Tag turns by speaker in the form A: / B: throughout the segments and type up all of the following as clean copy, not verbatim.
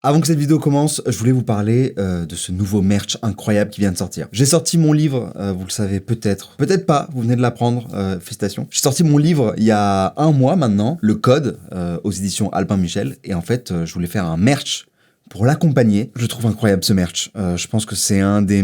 A: Avant que cette vidéo commence, je voulais vous parler de ce nouveau merch incroyable qui vient de sortir. J'ai sorti mon livre, vous le savez peut-être, peut-être pas, vous venez de l'apprendre, félicitations. J'ai sorti mon livre il y a un mois maintenant, Le Code, aux éditions Albin Michel, et en fait, je voulais faire un merch pour l'accompagner. Je trouve incroyable ce merch. Je pense que c'est un des...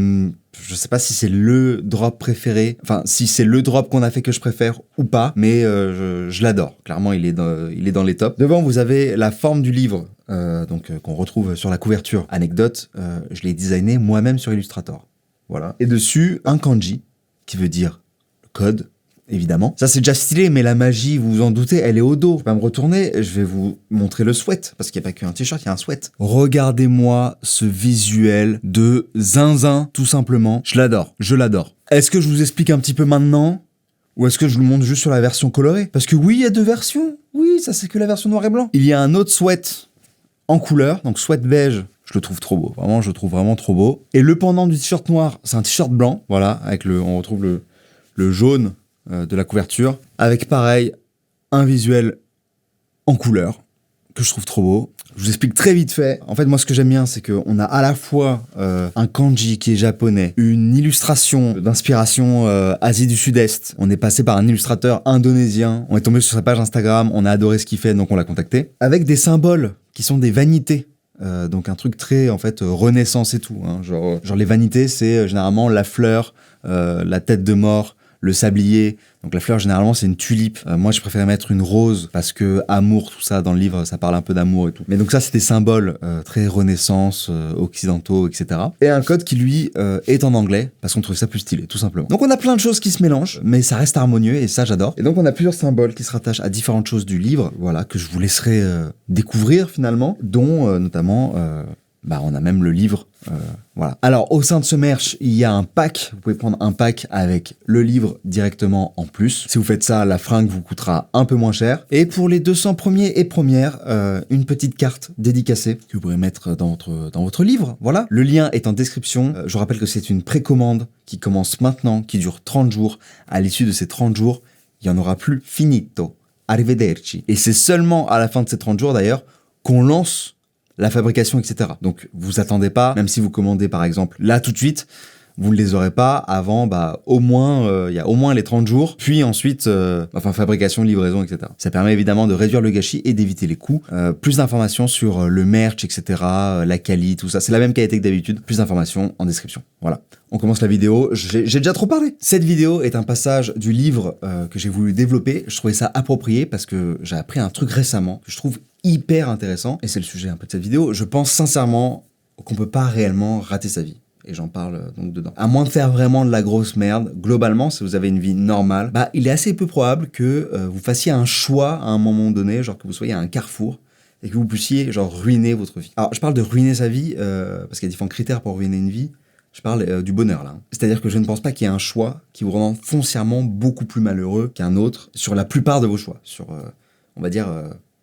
A: Je sais pas si c'est le drop préféré, enfin si c'est le drop qu'on a fait que je préfère ou pas, mais je l'adore. Clairement, il est dans les tops. Devant, vous avez la forme du livre, qu'on retrouve sur la couverture. Anecdote, je l'ai designé moi-même sur Illustrator. Voilà. Et dessus, un kanji, qui veut dire code, évidemment. Ça, c'est déjà stylé, mais la magie, vous vous en doutez, elle est au dos. Je vais pas me retourner, je vais vous montrer le sweat, parce qu'il n'y a pas qu'un t-shirt, il y a un sweat. Regardez-moi ce visuel de zinzin, tout simplement. Je l'adore, je l'adore. Est-ce que je vous explique un petit peu maintenant, ou est-ce que je vous le montre juste sur la version colorée? Parce que oui, il y a deux versions. Oui, ça, c'est que la version noir et blanc. Il y a un autre sweat en couleur, donc sweat beige. Je le trouve trop beau, vraiment, je le trouve vraiment trop beau. Et le pendant du t-shirt noir, c'est un t-shirt blanc, voilà, avec on retrouve le jaune de la couverture, avec pareil, un visuel en couleur, que je trouve trop beau. Je vous explique très vite fait. En fait, moi, ce que j'aime bien, c'est qu'on a à la fois un kanji qui est japonais, une illustration d'inspiration Asie du Sud-Est. On est passé par un illustrateur indonésien. On est tombé sur sa page Instagram. On a adoré ce qu'il fait, donc on l'a contacté. Avec des symboles qui sont des vanités. Donc un truc très, en fait, renaissance et tout. Hein. Genre les vanités, c'est généralement la fleur, la tête de mort, le sablier. Donc la fleur, généralement, c'est une tulipe. Moi, je préférais mettre une rose parce que amour, tout ça, dans le livre, ça parle un peu d'amour et tout. Mais donc ça, c'est des symboles très renaissance, occidentaux, etc. Et un code qui, lui, est en anglais parce qu'on trouvait ça plus stylé, tout simplement. Donc on a plein de choses qui se mélangent, mais ça reste harmonieux et ça, j'adore. Et donc on a plusieurs symboles qui se rattachent à différentes choses du livre, voilà, que je vous laisserai découvrir finalement, dont notamment... on a même le livre, voilà. Alors, au sein de ce merch, il y a un pack. Vous pouvez prendre un pack avec le livre directement en plus. Si vous faites ça, la fringue vous coûtera un peu moins cher. Et pour les 200 premiers et premières, une petite carte dédicacée que vous pourrez mettre dans votre livre, voilà. Le lien est en description. Je vous rappelle que c'est une précommande qui commence maintenant, qui dure 30 jours. À l'issue de ces 30 jours, il n'y en aura plus finito. Arrivederci. Et c'est seulement à la fin de ces 30 jours, d'ailleurs, qu'on lance la fabrication, etc. Donc, vous attendez pas, même si vous commandez, par exemple, là, tout de suite, vous ne les aurez pas avant, au moins, il y a au moins les 30 jours, puis ensuite, fabrication, livraison, etc. Ça permet évidemment de réduire le gâchis et d'éviter les coûts. Plus d'informations sur le merch, etc., la quali, tout ça. C'est la même qualité que d'habitude. Plus d'informations en description. Voilà. On commence la vidéo. J'ai déjà trop parlé. Cette vidéo est un passage du livre que j'ai voulu développer. Je trouvais ça approprié parce que j'ai appris un truc récemment que je trouve hyper intéressant. Et c'est le sujet un peu de cette vidéo. Je pense sincèrement qu'on peut pas réellement rater sa vie. Et j'en parle donc dedans. À moins de faire vraiment de la grosse merde, globalement, si vous avez une vie normale, il est assez peu probable que vous fassiez un choix à un moment donné, genre que vous soyez à un carrefour, et que vous puissiez genre ruiner votre vie. Alors, je parle de ruiner sa vie, parce qu'il y a différents critères pour ruiner une vie. Je parle du bonheur, là. C'est-à-dire que je ne pense pas qu'il y ait un choix qui vous rend foncièrement beaucoup plus malheureux qu'un autre sur la plupart de vos choix. Sur, on va dire,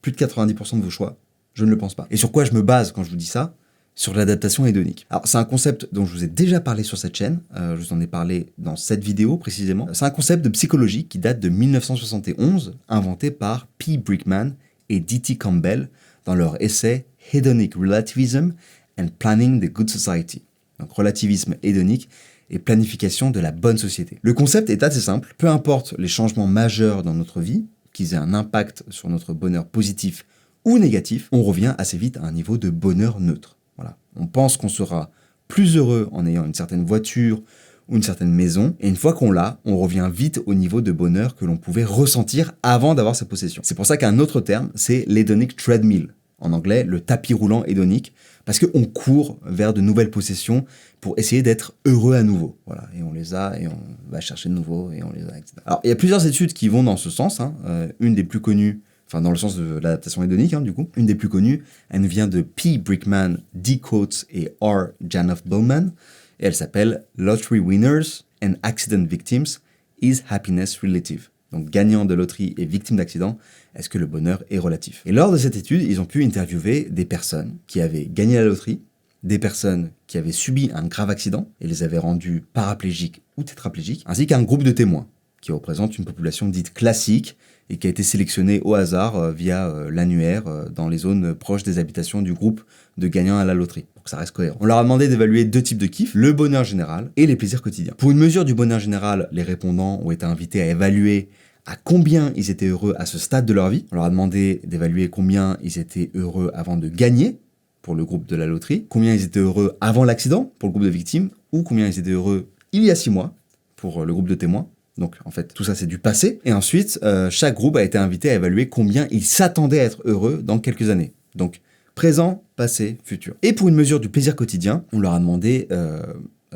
A: plus de 90% de vos choix. Je ne le pense pas. Et sur quoi je me base quand je vous dis ça? Sur l'adaptation hédonique. Alors, c'est un concept dont je vous ai déjà parlé sur cette chaîne, je vous en ai parlé dans cette vidéo précisément. C'est un concept de psychologie qui date de 1971, inventé par P. Brickman et D.T. Campbell dans leur essai Hedonic Relativism and Planning the Good Society. Donc, relativisme hédonique et planification de la bonne société. Le concept est assez simple, peu importe les changements majeurs dans notre vie, qu'ils aient un impact sur notre bonheur positif ou négatif, on revient assez vite à un niveau de bonheur neutre. Voilà. On pense qu'on sera plus heureux en ayant une certaine voiture ou une certaine maison, et une fois qu'on l'a, on revient vite au niveau de bonheur que l'on pouvait ressentir avant d'avoir sa possession. C'est pour ça qu'un autre terme, c'est l'hedonic treadmill. En anglais, le tapis roulant hédonique, parce qu'on court vers de nouvelles possessions pour essayer d'être heureux à nouveau. Voilà. Et on les a, et on va chercher de nouveau, et on les a, etc. Alors, il y a plusieurs études qui vont dans ce sens, hein. Une des plus connues, dans le sens de l'adaptation hédonique, du coup. Une des plus connues, elle nous vient de P. Brickman, D. Coates et R. Janoff Bowman, et elle s'appelle Lottery Winners and Accident Victims, Is Happiness Relative? Donc, gagnants de loterie et victimes d'accidents, est-ce que le bonheur est relatif? Et lors de cette étude, ils ont pu interviewer des personnes qui avaient gagné la loterie, des personnes qui avaient subi un grave accident et les avaient rendus paraplégiques ou tétraplégiques, ainsi qu'un groupe de témoins. qui représente une population dite classique et qui a été sélectionnée au hasard via l'annuaire dans les zones proches des habitations du groupe de gagnants à la loterie, pour que ça reste cohérent. On leur a demandé d'évaluer 2 types de kiffs, le bonheur général et les plaisirs quotidiens. Pour une mesure du bonheur général, les répondants ont été invités à évaluer à combien ils étaient heureux à ce stade de leur vie. On leur a demandé d'évaluer combien ils étaient heureux avant de gagner pour le groupe de la loterie, combien ils étaient heureux avant l'accident pour le groupe de victimes, ou combien ils étaient heureux il y a 6 mois pour le groupe de témoins. Donc en fait, tout ça c'est du passé. Et ensuite, chaque groupe a été invité à évaluer combien ils s'attendaient à être heureux dans quelques années. Donc présent, passé, futur. Et pour une mesure du plaisir quotidien, on leur a demandé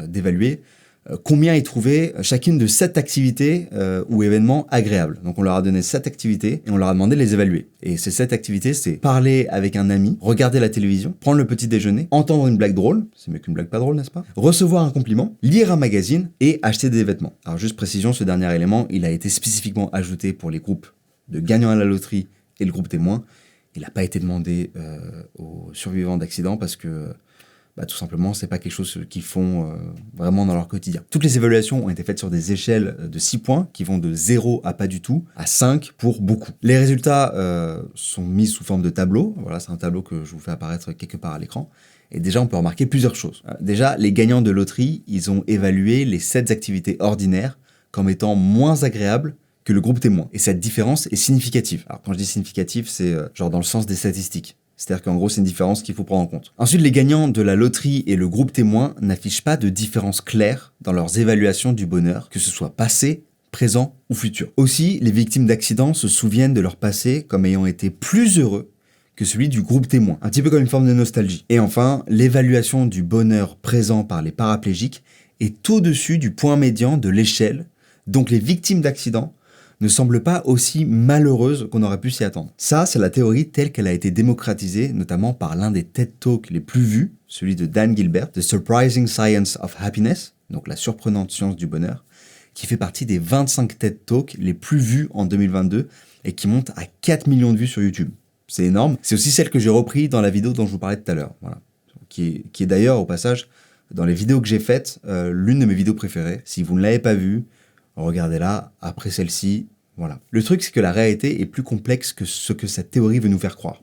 A: d'évaluer combien ils trouvaient chacune de 7 activités ou événements agréables. Donc on leur a donné 7 activités et on leur a demandé de les évaluer. Et ces 7 activités, c'est parler avec un ami, regarder la télévision, prendre le petit déjeuner, entendre une blague drôle, c'est mieux qu'une blague pas drôle, n'est-ce pas? Recevoir un compliment, lire un magazine et acheter des vêtements. Alors juste précision, ce dernier élément, il a été spécifiquement ajouté pour les groupes de gagnants à la loterie et le groupe témoin. Il n'a pas été demandé aux survivants d'accidents parce que tout simplement, c'est pas quelque chose qu'ils font vraiment dans leur quotidien. Toutes les évaluations ont été faites sur des échelles de 6 points qui vont de 0 à pas du tout, à 5 pour beaucoup. Les résultats sont mis sous forme de tableau. Voilà, c'est un tableau que je vous fais apparaître quelque part à l'écran. Et déjà, on peut remarquer plusieurs choses. Déjà, les gagnants de loterie, ils ont évalué les 7 activités ordinaires comme étant moins agréables que le groupe témoin. Et cette différence est significative. Alors quand je dis significative, c'est genre dans le sens des statistiques. C'est-à-dire qu'en gros, c'est une différence qu'il faut prendre en compte. Ensuite, les gagnants de la loterie et le groupe témoin n'affichent pas de différence claire dans leurs évaluations du bonheur, que ce soit passé, présent ou futur. Aussi, les victimes d'accidents se souviennent de leur passé comme ayant été plus heureux que celui du groupe témoin, un petit peu comme une forme de nostalgie. Et enfin, l'évaluation du bonheur présent par les paraplégiques est au-dessus du point médian de l'échelle, donc les victimes d'accidents ne semble pas aussi malheureuse qu'on aurait pu s'y attendre. Ça, c'est la théorie telle qu'elle a été démocratisée, notamment par l'un des TED Talks les plus vus, celui de Dan Gilbert, The Surprising Science of Happiness, donc la surprenante science du bonheur, qui fait partie des 25 TED Talks les plus vus en 2022 et qui monte à 4 millions de vues sur YouTube. C'est énorme. C'est aussi celle que j'ai repris dans la vidéo dont je vous parlais tout à l'heure, voilà. Qui est d'ailleurs, au passage, dans les vidéos que j'ai faites, l'une de mes vidéos préférées. Si vous ne l'avez pas vue, regardez-la après celle-ci, voilà. Le truc, c'est que la réalité est plus complexe que ce que cette théorie veut nous faire croire.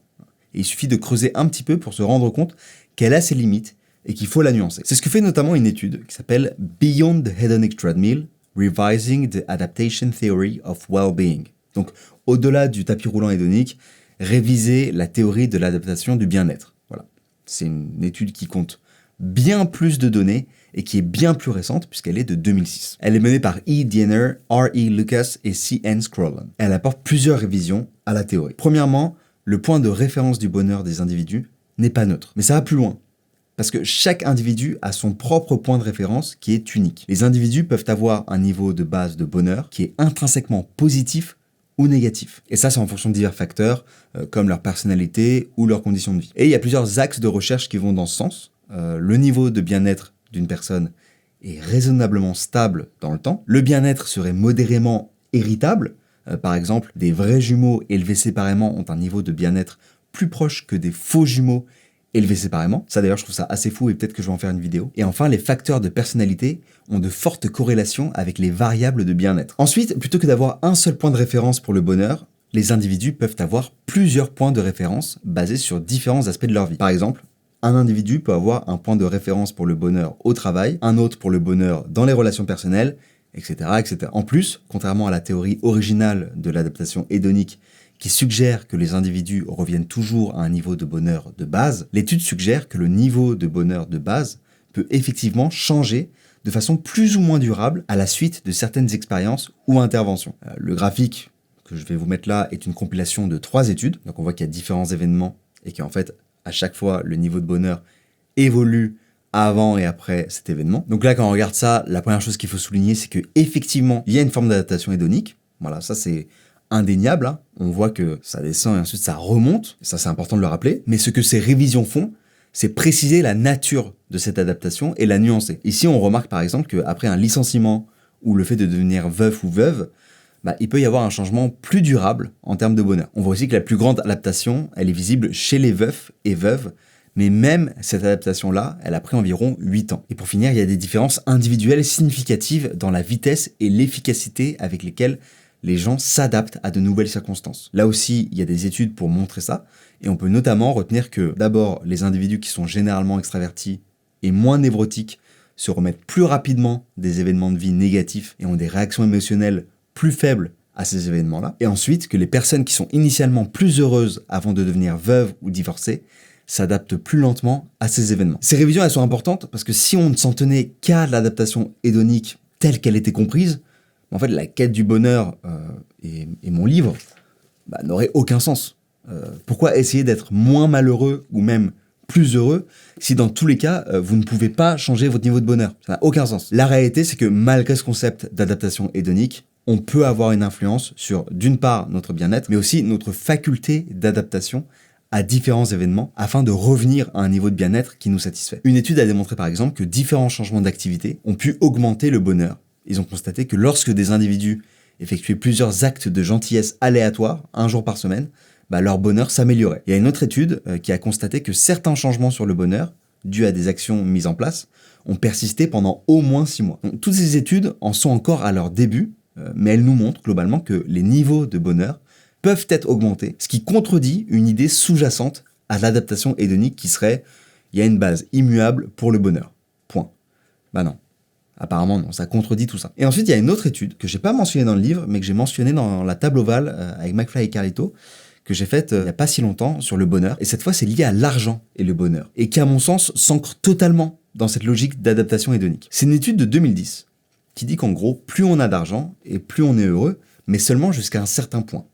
A: Et il suffit de creuser un petit peu pour se rendre compte qu'elle a ses limites et qu'il faut la nuancer. C'est ce que fait notamment une étude qui s'appelle Beyond the Hedonic Treadmill, Revising the Adaptation Theory of Well-Being. Donc, au-delà du tapis roulant hédonique, réviser la théorie de l'adaptation du bien-être. Voilà. C'est une étude qui compte bien plus de données et qui est bien plus récente puisqu'elle est de 2006. Elle est menée par E. Diener, R. E. Lucas et C. N. Scrollin. Elle apporte plusieurs révisions à la théorie. Premièrement, le point de référence du bonheur des individus n'est pas neutre. Mais ça va plus loin. Parce que chaque individu a son propre point de référence qui est unique. Les individus peuvent avoir un niveau de base de bonheur qui est intrinsèquement positif ou négatif. Et ça, c'est en fonction de divers facteurs, comme leur personnalité ou leurs conditions de vie. Et il y a plusieurs axes de recherche qui vont dans ce sens. Le niveau de bien-être d'une personne est raisonnablement stable dans le temps. Le bien-être serait modérément héritable. Par exemple, des vrais jumeaux élevés séparément ont un niveau de bien-être plus proche que des faux jumeaux élevés séparément. Ça d'ailleurs, je trouve ça assez fou et peut-être que je vais en faire une vidéo. Et enfin, les facteurs de personnalité ont de fortes corrélations avec les variables de bien-être. Ensuite, plutôt que d'avoir un seul point de référence pour le bonheur, les individus peuvent avoir plusieurs points de référence basés sur différents aspects de leur vie. Par exemple, un individu peut avoir un point de référence pour le bonheur au travail, un autre pour le bonheur dans les relations personnelles, etc., etc. En plus, contrairement à la théorie originale de l'adaptation hédonique qui suggère que les individus reviennent toujours à un niveau de bonheur de base, l'étude suggère que le niveau de bonheur de base peut effectivement changer de façon plus ou moins durable à la suite de certaines expériences ou interventions. Le graphique que je vais vous mettre là est une compilation de 3 études, donc on voit qu'il y a différents événements et qu'en fait, à chaque fois, le niveau de bonheur évolue avant et après cet événement. Donc là, quand on regarde ça, la première chose qu'il faut souligner, c'est qu'effectivement, il y a une forme d'adaptation hédonique. Voilà, ça c'est indéniable, hein. On voit que ça descend et ensuite ça remonte. Ça, c'est important de le rappeler. Mais ce que ces révisions font, c'est préciser la nature de cette adaptation et la nuancer. Ici, on remarque par exemple qu'après un licenciement ou le fait de devenir veuf ou veuve, il peut y avoir un changement plus durable en termes de bonheur. On voit aussi que la plus grande adaptation, elle est visible chez les veufs et veuves, Mais même cette adaptation-là, elle a pris environ 8 ans. Et pour finir, il y a des différences individuelles significatives dans la vitesse et l'efficacité avec lesquelles les gens s'adaptent à de nouvelles circonstances. Là aussi, il y a des études pour montrer ça, et on peut notamment retenir que d'abord, les individus qui sont généralement extravertis et moins névrotiques se remettent plus rapidement des événements de vie négatifs et ont des réactions émotionnelles plus faibles à ces événements-là. Et ensuite, que les personnes qui sont initialement plus heureuses avant de devenir veuves ou divorcées s'adaptent plus lentement à ces événements. Ces révisions, elles sont importantes parce que si on ne s'en tenait qu'à l'adaptation hédonique telle qu'elle était comprise, en fait, la quête du bonheur et mon livre n'aurait aucun sens. Pourquoi essayer d'être moins malheureux ou même plus heureux si dans tous les cas, vous ne pouvez pas changer votre niveau de bonheur? Ça n'a aucun sens. La réalité, c'est que malgré ce concept d'adaptation hédonique, on peut avoir une influence sur, d'une part, notre bien-être, mais aussi notre faculté d'adaptation à différents événements afin de revenir à un niveau de bien-être qui nous satisfait. Une étude a démontré par exemple que différents changements d'activité ont pu augmenter le bonheur. Ils ont constaté que lorsque des individus effectuaient plusieurs actes de gentillesse aléatoires, un jour par semaine, leur bonheur s'améliorait. Il y a une autre étude qui a constaté que certains changements sur le bonheur, dus à des actions mises en place, ont persisté pendant au moins 6 mois. Donc, toutes ces études en sont encore à leur début, mais elles nous montrent globalement que les niveaux de bonheur peuvent être augmentés, ce qui contredit une idée sous-jacente à l'adaptation hédonique qui serait « il y a une base immuable pour le bonheur ». Point. Non. Apparemment non, ça contredit tout ça. Et ensuite, il y a une autre étude que j'ai pas mentionnée dans le livre, mais que j'ai mentionnée dans la table ovale avec McFly et Carlito, que j'ai faite il y a pas si longtemps sur le bonheur. Et cette fois, c'est lié à l'argent et le bonheur. Et qui, à mon sens, s'ancre totalement dans cette logique d'adaptation hédonique. C'est une étude de 2010 qui dit qu'en gros, plus on a d'argent et plus on est heureux, mais seulement jusqu'à un certain point.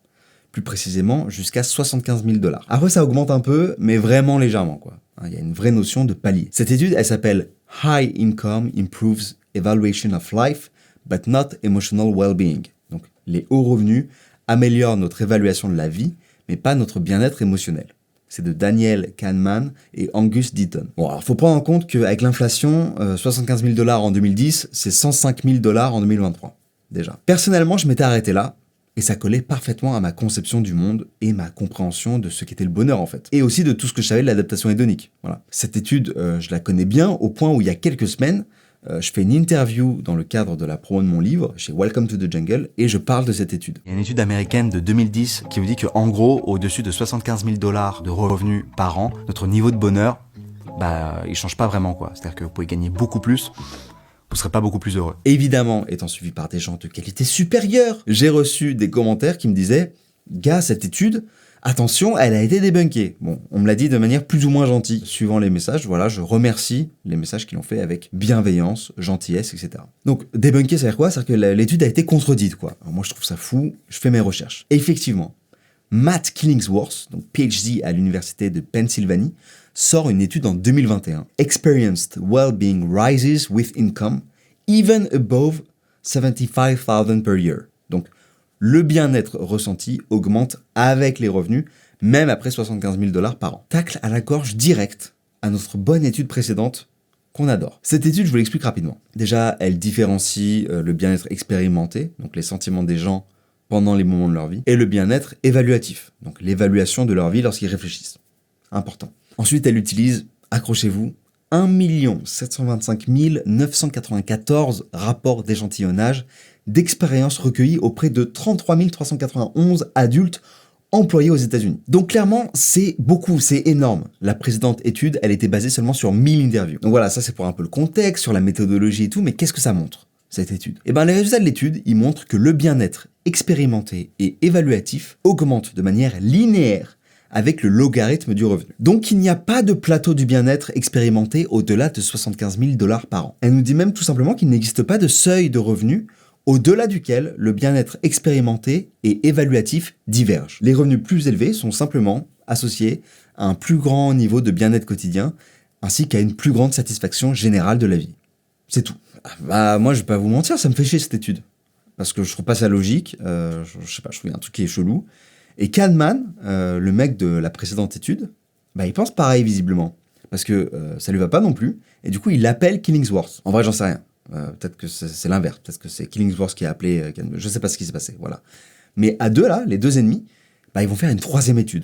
A: Plus précisément, jusqu'à 75 000 $. Après, ça augmente un peu, mais vraiment légèrement, quoi. Il y a une vraie notion de palier. Cette étude, elle s'appelle « High Income Improves Evaluation of Life, but not Emotional Well-Being ». Donc, les hauts revenus améliorent notre évaluation de la vie, mais pas notre bien-être émotionnel. C'est de Daniel Kahneman et Angus Deaton. Bon, alors, faut prendre en compte qu'avec l'inflation, 75 000 $ en 2010, c'est 105 000 $ en 2023, déjà. Personnellement, je m'étais arrêté là, et ça collait parfaitement à ma conception du monde et ma compréhension de ce qu'était le bonheur en fait. Et aussi de tout ce que je savais de l'adaptation hédonique. Voilà. Cette étude, je la connais bien au point où il y a quelques semaines, je fais une interview dans le cadre de la promo de mon livre chez Welcome to the Jungle et je parle de cette étude. Il y a une étude américaine de 2010 qui vous dit qu'en gros, au-dessus de 75 000 $ de revenus par an, notre niveau de bonheur, il change pas vraiment quoi. C'est-à-dire que vous pouvez gagner beaucoup plus, vous serez pas beaucoup plus heureux. Évidemment, étant suivi par des gens de qualité supérieure, j'ai reçu des commentaires qui me disaient « Gars, cette étude, attention, elle a été débunkée. » Bon, on me l'a dit de manière plus ou moins gentille. Suivant les messages, voilà, je remercie les messages qu'ils ont fait avec bienveillance, gentillesse, etc. Donc, débunker, ça veut dire quoi? C'est-à-dire que l'étude a été contredite, quoi. Alors moi, je trouve ça fou, je fais mes recherches. Et effectivement, Matt Killingsworth, donc PhD à l'université de Pennsylvanie, sort une étude en 2021. Experienced well-being rises with income, even above 75,000 per year. Donc, le bien-être ressenti augmente avec les revenus, même après 75 000 $ par an. Tacle à la gorge direct à notre bonne étude précédente qu'on adore. Cette étude, je vous l'explique rapidement. Déjà, elle différencie le bien-être expérimenté, donc les sentiments des gens pendant les moments de leur vie, et le bien-être évaluatif, donc l'évaluation de leur vie lorsqu'ils réfléchissent. Important. Ensuite, elle utilise, accrochez-vous, 1 725 994 rapports d'échantillonnage d'expériences recueillies auprès de 33 391 adultes employés aux États-Unis. Donc clairement, c'est beaucoup, c'est énorme. La précédente étude, elle était basée seulement sur 1000 interviews. Donc voilà, ça c'est pour un peu le contexte, sur la méthodologie et tout, mais qu'est-ce que ça montre, cette étude? Les résultats de l'étude, ils montrent que le bien-être expérimenté et évaluatif augmente de manière linéaire avec le logarithme du revenu. Donc il n'y a pas de plateau du bien-être expérimenté au-delà de 75 000 $ par an. Elle nous dit même tout simplement qu'il n'existe pas de seuil de revenu au-delà duquel le bien-être expérimenté et évaluatif divergent. Les revenus plus élevés sont simplement associés à un plus grand niveau de bien-être quotidien ainsi qu'à une plus grande satisfaction générale de la vie. C'est tout. Moi je vais pas vous mentir, ça me fait chier cette étude. Parce que je trouve pas ça logique, je sais pas, je trouve un truc qui est chelou. Et Kahneman, le mec de la précédente étude, il pense pareil visiblement. Parce que ça lui va pas non plus. Et du coup, il l'appelle Killingsworth. En vrai, j'en sais rien. Peut-être que c'est l'inverse. Peut-être que c'est Killingsworth qui a appelé Kahneman. Je sais pas ce qui s'est passé. Voilà. Mais à deux, là, les deux ennemis, ils vont faire une troisième étude.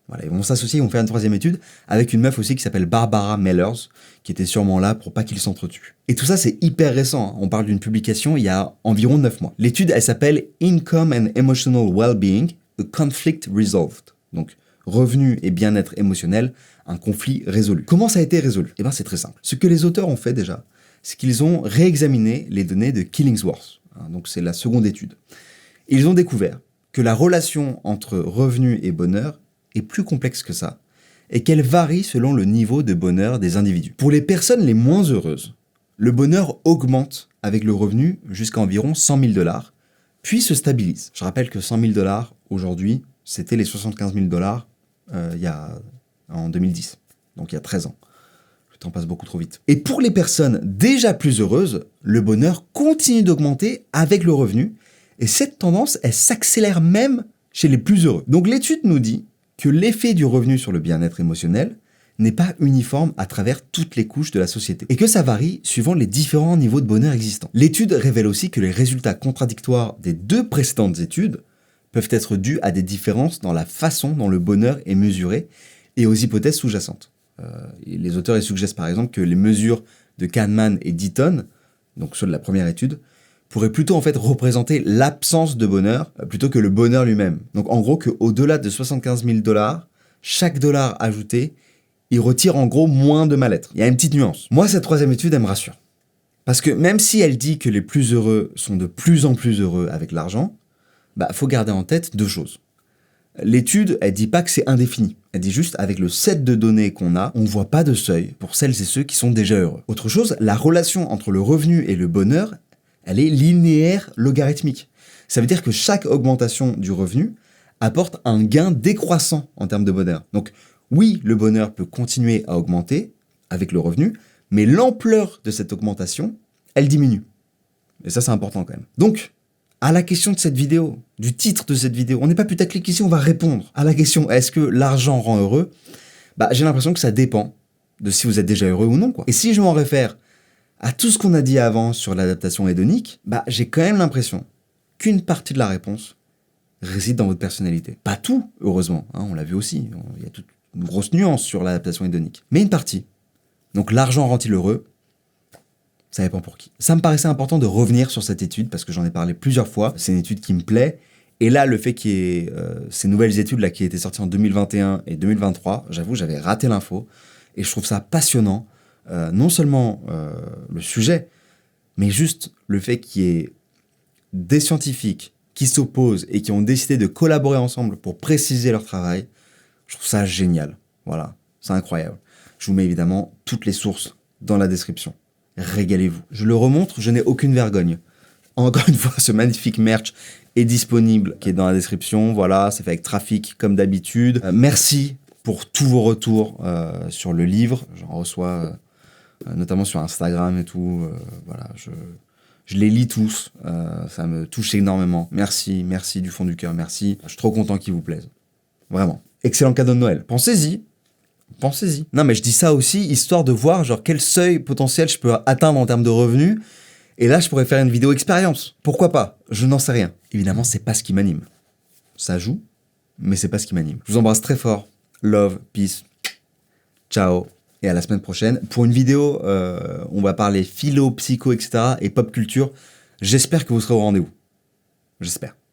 A: Voilà, ils vont s'associer, ils vont faire une troisième étude avec une meuf aussi qui s'appelle Barbara Mellers, qui était sûrement là pour pas qu'ils s'entretuent. Et tout ça, c'est hyper récent. On parle d'une publication il y a environ 9 mois. L'étude, elle s'appelle Income and Emotional Well-being, a Conflict Resolved. Donc, revenu et bien-être émotionnel, un conflit résolu. Comment ça a été résolu? Eh bien, c'est très simple. Ce que les auteurs ont fait déjà, c'est qu'ils ont réexaminé les données de Killingsworth. Donc, c'est la seconde étude. Ils ont découvert que la relation entre revenu et bonheur est plus complexe que ça, et qu'elle varie selon le niveau de bonheur des individus. Pour les personnes les moins heureuses, le bonheur augmente avec le revenu jusqu'à environ 100 000 $, puis se stabilise. Je rappelle que 100 000 $ aujourd'hui, c'était les 75 000 $ en 2010, donc il y a 13 ans. Le temps passe beaucoup trop vite. Et pour les personnes déjà plus heureuses, le bonheur continue d'augmenter avec le revenu, et cette tendance, elle s'accélère même chez les plus heureux. Donc l'étude nous dit que l'effet du revenu sur le bien-être émotionnel n'est pas uniforme à travers toutes les couches de la société, et que ça varie suivant les différents niveaux de bonheur existants. L'étude révèle aussi que les résultats contradictoires des deux précédentes études peuvent être dus à des différences dans la façon dont le bonheur est mesuré et aux hypothèses sous-jacentes. Les auteurs ils suggèrent par exemple que les mesures de Kahneman et d'Eaton, donc ceux de la première étude, pourrait plutôt en fait représenter l'absence de bonheur plutôt que le bonheur lui-même. Donc en gros qu'au-delà de 75 000 $, chaque dollar ajouté, il retire en gros moins de mal-être. Il y a une petite nuance. Moi, cette troisième étude, elle me rassure. Parce que même si elle dit que les plus heureux sont de plus en plus heureux avec l'argent, faut garder en tête deux choses. L'étude, elle dit pas que c'est indéfini. Elle dit juste, avec le set de données qu'on a, on voit pas de seuil pour celles et ceux qui sont déjà heureux. Autre chose, la relation entre le revenu et le bonheur, elle est linéaire logarithmique. Ça veut dire que chaque augmentation du revenu apporte un gain décroissant en termes de bonheur. Donc oui, le bonheur peut continuer à augmenter avec le revenu, mais l'ampleur de cette augmentation, elle diminue. Et ça, c'est important quand même. Donc, à la question de cette vidéo, du titre de cette vidéo, on n'est pas putaclic ici, on va répondre à la question, est-ce que l'argent rend heureux? J'ai l'impression que ça dépend de si vous êtes déjà heureux ou non, quoi. Et si je m'en réfère à tout ce qu'on a dit avant sur l'adaptation hédonique, j'ai quand même l'impression qu'une partie de la réponse réside dans votre personnalité. Pas tout, heureusement, on l'a vu aussi, il y a toute une grosse nuance sur l'adaptation hédonique, mais une partie. Donc l'argent rend-il heureux? Ça dépend pour qui. Ça me paraissait important de revenir sur cette étude parce que j'en ai parlé plusieurs fois. C'est une étude qui me plaît. Et là, le fait qu'il y ait ces nouvelles études là, qui étaient sorties en 2021 et 2023, j'avoue, j'avais raté l'info. Et je trouve ça passionnant. Non seulement le sujet, mais juste le fait qu'il y ait des scientifiques qui s'opposent et qui ont décidé de collaborer ensemble pour préciser leur travail. Je trouve ça génial. Voilà, c'est incroyable. Je vous mets évidemment toutes les sources dans la description. Régalez-vous. Je le remontre, je n'ai aucune vergogne. Encore une fois, ce magnifique merch est disponible, qui est dans la description. Voilà, c'est fait avec Trafic, comme d'habitude. Merci pour tous vos retours sur le livre. J'en reçois notamment sur Instagram et tout. Voilà, je les lis tous. Ça me touche énormément. Merci du fond du cœur, merci. Je suis trop content qu'il vous plaise. Vraiment. Excellent cadeau de Noël. Pensez-y. Non, mais je dis ça aussi, histoire de voir quel seuil potentiel je peux atteindre en termes de revenus. Et là, je pourrais faire une vidéo expérience. Pourquoi pas? Je n'en sais rien. Évidemment, c'est pas ce qui m'anime. Ça joue, mais c'est pas ce qui m'anime. Je vous embrasse très fort. Love, peace. Ciao. Et à la semaine prochaine. Pour une vidéo, on va parler philo, psycho, etc. et pop culture. J'espère que vous serez au rendez-vous. J'espère.